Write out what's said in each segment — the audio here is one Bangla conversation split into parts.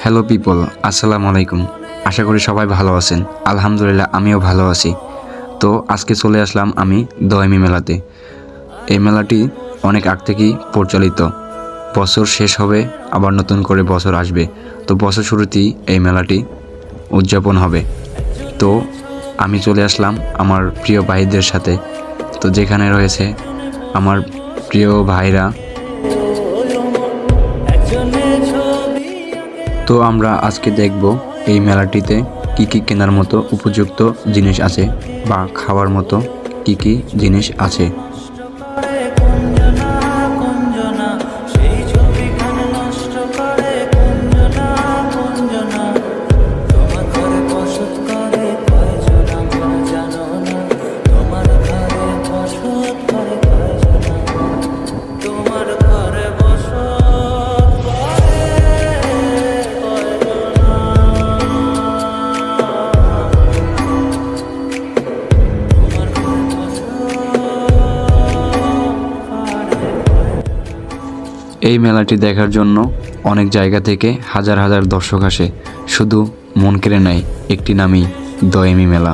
হ্যালো পিপল, আসসালামু আলাইকুম। আশা করি সবাই ভালো আছেন। আলহামদুলিল্লাহ আমিও ভালো আছি। তো আজকে চলে আসলাম আমি দয়ামি মেলাতে। এই মেলাটি অনেক আগ থেকেই পরিচালিত। বছর শেষ হবে, আবার নতুন করে বছর আসবে। তো বছর শুরুতেই এই মেলাটি উদযাপন হবে। তো আমি চলে আসলাম আমার প্রিয় ভাইদের সাথে। তো যেখানে রয়েছে আমার প্রিয় ভাইরা। তো আমরা আজকে দেখব এই মেলাটিতে কি কি কেনার মতো উপযুক্ত জিনিস আছে বা খাওয়ার মতো কি কি জিনিস আছে। এই মেলাটি দেখার জন্য অনেক জায়গা থেকে হাজার হাজার দর্শক আসে। শুধু মন কেড়ে নেয় একটি নামই দয়ামি মেলা।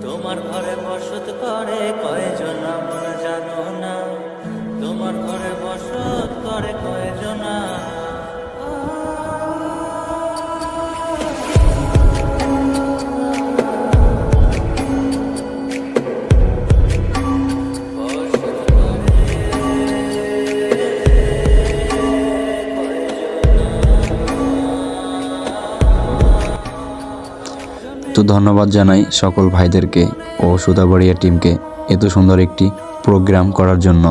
তোমার ঘরে বসত করে কয়জনা মন জানো না, তোমার ঘরে বসত করে কয়জনা। তো ধন্যবাদ জানাই সকল ভাইদেরকে ও সুতাবাড়িয়া টিমকে এত সুন্দর একটি প্রোগ্রাম করার জন্য।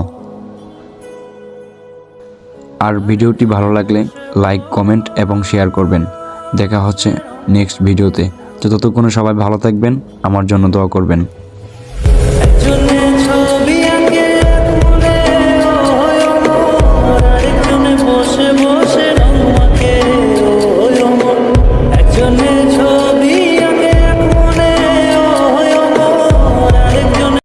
আর ভিডিওটি ভালো লাগলে লাইক, কমেন্ট এবং শেয়ার করবেন। দেখা হচ্ছে নেক্সট ভিডিওতে। তো ততক্ষণে সবাই ভালো থাকবেন, আমার জন্য দোয়া করবেন।